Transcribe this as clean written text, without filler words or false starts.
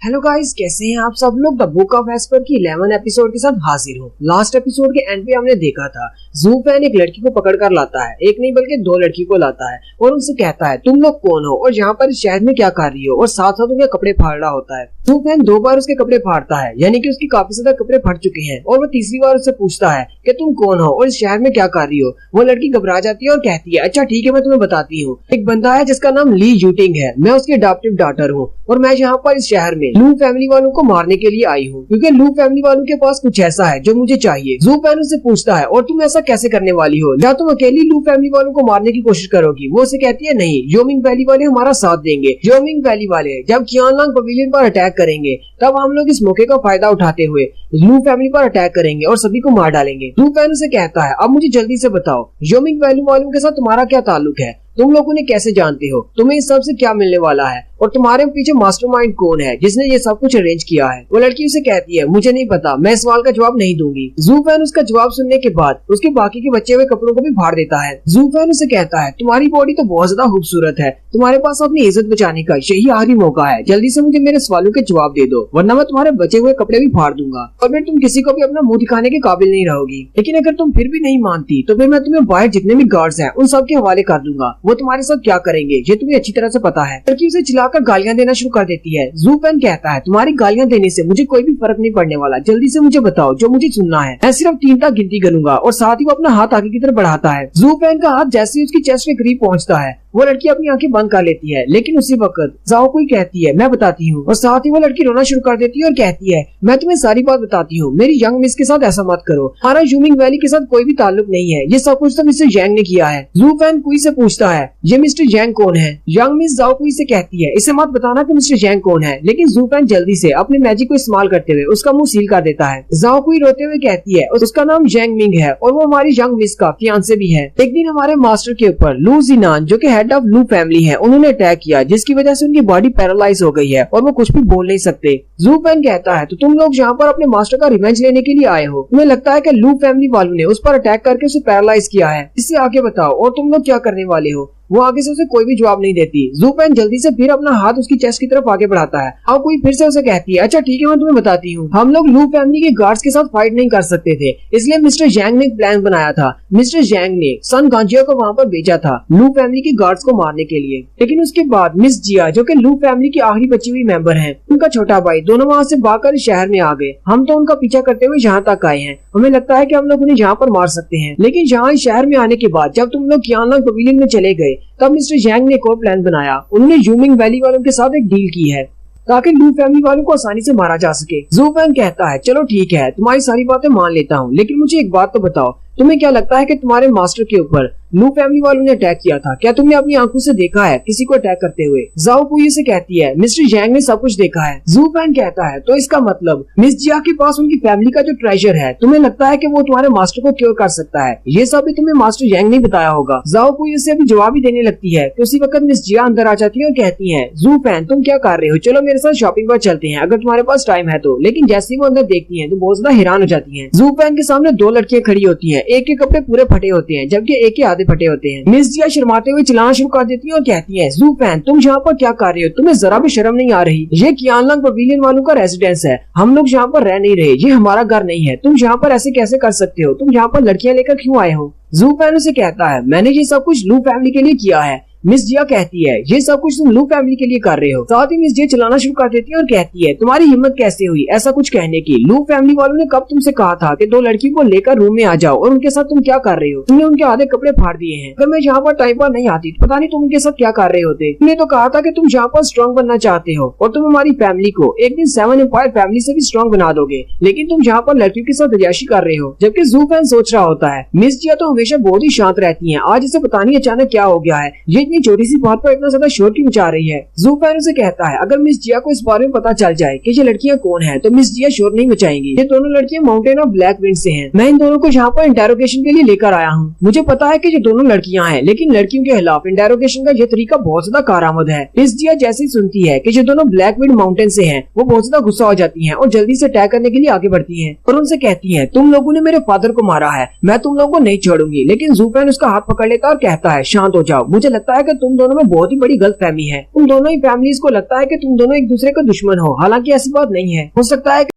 Hello guys, कैसे हैं आप सब लोग। द बुक ऑफ एस्पर की 11 एपिसोड के साथ हाजिर हूँ। लास्ट एपिसोड के एंड पे हमने देखा था ज़ूफेन एक लड़की को पकड़ कर लाता है, एक नहीं बल्कि दो लड़की को लाता है और उनसे कहता है तुम लोग कौन हो और यहाँ पर शहर में क्या कर रही हो, और साथ साथ उनके कपड़े फाड़ रहा होता है। ज़ूफेन 2 बार उसके कपड़े फाड़ता है, यानी कि उसकी काफी ज्यादा कपड़े फट चुके हैं, और वो तीसरी बार उससे पूछता है कि तुम कौन हो और इस शहर में क्या कर रही हो। वो लड़की घबरा जाती है और कहती है अच्छा ठीक है, मैं तुम्हें बताती हूँ। एक बंदा है जिसका नाम ली यूटिंग है, मैं उसकी अडॉप्टिव डॉटर हूँ और मैं यहाँ पर इस शहर में लू फैमिली वालों को मारने के लिए आई हूँ, क्योंकि लू फैमिली वालों के पास कुछ ऐसा है जो मुझे चाहिए। ज़ूफेन उससे पूछता है और तुम ऐसा कैसे करने वाली हो, या तुम अकेली लू फैमिली वालों को मारने की कोशिश करोगी। वो उसे कहती है नहीं, योमिंग वैली वाले हमारा साथ देंगे। योमिंग वैली वाले जब क़ियानलांग पवेलियन पर अटैक करेंगे तब हम लोग इस मौके का फायदा उठाते हुए लू फैमिली पर अटैक करेंगे और सभी को मार डालेंगे। ज़ूफेन उसे कहता है अब मुझे जल्दी से बताओ, योमिंग वैली वालों के साथ तुम्हारा क्या ताल्लुक है, तुम लोग उन्हें कैसे जानते हो, तुम्हें इस सब से क्या मिलने वाला है, और तुम्हारे पीछे मास्टरमाइंड कौन है जिसने ये सब कुछ अरेंज किया है। वो लड़की उसे कहती है मुझे नहीं पता, मैं इस सवाल का जवाब नहीं दूंगी। ज़ूफेन उसका जवाब सुनने के बाद उसके बाकी के बचे हुए कपड़ों को भी फाड़ देता है। ज़ूफेन उसे कहता है तुम्हारी बॉडी तो बहुत ज्यादा खूबसूरत है, तुम्हारे पास अपनी इज्जत बचाने का यही आखिरी मौका है, जल्दी से मुझे मेरे सवालों के जवाब दे दो, वरना मैं तुम्हारे बचे हुए कपड़े भी फाड़ दूंगा और फिर तुम किसी को भी अपना मुंह दिखाने के काबिल नहीं रहोगी। लेकिन अगर तुम फिर भी नहीं मानती तो फिर मैं तुम्हें बाहर जितने भी गार्ड्स हैं उन सबके हवाले कर दूंगा, वो तुम्हारे साथ क्या करेंगे ये तुम्हें अच्छी तरह से पता है। लड़की उसे चिल्लाकर गालियां देना शुरू कर देती है। ज़ूफेन कहता है तुम्हारी गालियां देने से मुझे कोई भी फर्क नहीं पड़ने वाला, जल्दी से मुझे बताओ जो मुझे सुनना है। मैं सिर्फ 3 तक गिनती करूंगा, और साथ ही वो अपना हाथ आगे की तरफ बढ़ाता है। ज़ूफेन का हाथ जैसे ही उसकी चेस्ट के करीब पहुंचता है वो लड़की अपनी आंखें बंद कर लेती है, लेकिन उसी वक्त जाओ कोई कहती है मैं बताती हूँ, और साथ ही वो लड़की रोना शुरू कर देती है और कहती है मैं तुम्हें सारी बात बताती हूँ, मेरी यंग मिस के साथ ऐसा मत करो, हमारा यूमिंग वैली के साथ कोई भी ताल्लुक नहीं है, ये सब कुछ तो मिस्टर जैंग ने किया है। ज़ूफेन कुई से पूछता है ये मिस्टर जैंग कौन है। यंग मिस जाओ कुई से कहती है इसे मत बताना कि मिस्टर जैंग कौन है, लेकिन ज़ूफेन जल्दी से अपने मैजिक को इस्तेमाल करते हुए उसका मुंह सील कर देता है। जाओ कुई रोते हुए कहती है उसका नाम जैंग मिंग है और वो हमारी यंग मिस का फियांसे भी है। एक दिन हमारे मास्टर के ऊपर लू जिनान जो कि हेड ऑफ लू फैमिली है उन्होंने अटैक किया, जिसकी वजह से उनकी बॉडी पैरालाइज हो गई है और वो कुछ भी बोल नहीं सकते। ज़ूफेन कहता है तो तुम लोग यहाँ पर अपने मास्टर का रिवेंज लेने के लिए आए हो, तुम्हें लगता है कि लू फैमिली वालों ने उस पर अटैक करके उसे पैरालाइज किया है, इससे आगे बताओ और तुम लोग क्या करने वाले हो। वो आगे से उसे कोई भी जवाब नहीं देती। ज़ूफेन जल्दी से फिर अपना हाथ उसकी चेस्ट की तरफ आगे बढ़ाता है और कोई फिर से उसे कहती है अच्छा ठीक है, मैं तुम्हें बताती हूँ, हम लोग लू फैमिली के गार्ड्स के साथ फाइट नहीं कर सकते थे, इसलिए मिस्टर जैंग ने एक प्लान बनाया था। मिस्टर जैंग ने सन गांजिया को वहाँ पर भेजा था लू फैमिली के गार्ड्स को मारने के लिए, लेकिन उसके बाद मिस जिया जो कि लू फैमिली की आखिरी बची हुई मेंबर है, उनका छोटा भाई, दोनों वहाँ से भागकर शहर में आ गए। हम तो उनका पीछा करते हुए यहाँ तक आए हैं, हमें लगता है कि हम लोग उन्हें यहाँ पर मार सकते हैं, लेकिन यहाँ शहर में आने के बाद जब तुम लोग क़ियानलांग पवेलियन में चले गए तब मिस्टर जैंग ने एक और प्लान बनाया। उन्होंने यूमिंग वैली वालों के साथ एक डील की है ताकि लू फैमिली वालों को आसानी से मारा जा सके। ज़ूफेन कहता है चलो ठीक है, तुम्हारी सारी बातें मान लेता हूँ, लेकिन मुझे एक बात तो बताओ, तुम्हें क्या लगता है कि तुम्हारे मास्टर के ऊपर लू फैमिली वालों ने अटैक किया था, क्या तुमने अपनी आंखों से देखा है किसी को अटैक करते हुए। जाओ कुई से कहती है मिस्टर जैंग ने सब कुछ देखा है। ज़ूफेन कहता है तो इसका मतलब मिस जिया के पास उनकी फैमिली का जो ट्रेजर है, तुम्हें लगता है कि वो तुम्हारे मास्टर को क्योर कर सकता है, ये सब भी तुम्हें मास्टर जैंग ने बताया होगा। जाओ कुई उसे अभी जवाब ही देने लगती है तो उसी वक्त मिस जिया अंदर आ जाती है और कहती है ज़ूफेन तुम क्या कर रहे हो, चलो मेरे साथ शॉपिंग पर चलते हैं अगर तुम्हारे पास टाइम है तो। लेकिन जैसे ही वो अंदर देखती है तो बहुत ज्यादा हैरान हो जाती है। ज़ूफेन के सामने 2 लड़कियां खड़ी होती है, एक के कपड़े पूरे फटे होते हैं जबकि एक के आधे फटे होते हैं। मिस जिया शर्माते हुए चिल्लाना शुरू कर देती है और कहती है ज़ूफेन तुम यहाँ पर क्या कर रहे हो, तुम्हें जरा भी शर्म नहीं आ रही, ये क़ियानलांग पवेलियन वालों का रेजिडेंस है, हम लोग यहाँ पर रह नहीं रहे, ये हमारा घर नहीं है, तुम यहाँ पर ऐसे कैसे कर सकते हो, तुम यहाँ पर लड़कियां लेकर क्यों आए हो। ज़ूफेन उसे कहता है मैंने ये सब कुछ लू फैमिली के लिए किया है। मिस जिया कहती है ये सब कुछ तुम लू फैमिली के लिए कर रहे हो। साथ ही मिस जिया चलाना शुरू कर देती है और कहती है तुम्हारी हिम्मत कैसे हुई ऐसा कुछ कहने की, लू फैमिली वालों ने कब तुमसे कहा था कि 2 लड़की को लेकर रूम में आ जाओ और उनके साथ तुम क्या कर रहे हो, तुमने उनके आधे कपड़े फाड़ दिए हैं, अगर मैं यहाँ पर टाइम पर नहीं आती तो पता नहीं तुम उनके साथ क्या कर रहे होते। तुमने तो कहा था कि तुम यहाँ पर स्ट्रॉन्ग बनना चाहते हो और तुम हमारी फैमिली को एक दिन 7 एम्पायर फैमिली से भी स्ट्रॉन्ग बना दोगे, लेकिन तुम यहाँ पर लड़कियों के साथ अयाशी कर रहे हो। जबकि ज़ूफेन सोच रहा होता है मिस जिया तो हमेशा बहुत ही शांत रहती है, आज इसे पता नहीं अचानक क्या हो गया है, ये इतनी छोटी सी बात इतना ज्यादा शोर क्यों मचा रही है। ज़ूफेन उसे कहता है अगर मिस जिया को इस बारे में पता चल जाए कि ये लड़कियां कौन हैं, तो मिस जिया शोर नहीं मचाएंगी। ये दोनों लड़कियां माउंटेन ऑफ ब्लैक विंड से हैं। मैं इन दोनों को यहाँ पर इंटेरोगेशन के लिए लेकर आया हूँ। मुझे पता है कि ये दोनों लड़कियां हैं, लेकिन लड़कियों के खिलाफ इंटेरोगेशन का ये तरीका बहुत ज्यादा कारआमद है। मिस जिया जैसे ही सुनती है कि ये दोनों ब्लैक विंड माउंटेन से हैं, वो बहुत ज्यादा गुस्सा हो जाती हैं और जल्दी से अटैक करने के लिए आगे बढ़ती हैं और उनसे कहती हैं तुम लोगों ने मेरे फादर को मारा है, मैं तुम लोगों को नहीं छोड़ूंगी। लेकिन ज़ूफेन उसका हाथ पकड़ लेता और कहता है शांत हो जाओ, मुझे लगता है कि तुम दोनों में बहुत ही बड़ी गलतफहमी है। तुम दोनों ही फैमिलीज को लगता है कि तुम दोनों एक दूसरे के दुश्मन हो, हालांकि ऐसी बात नहीं है। हो सकता है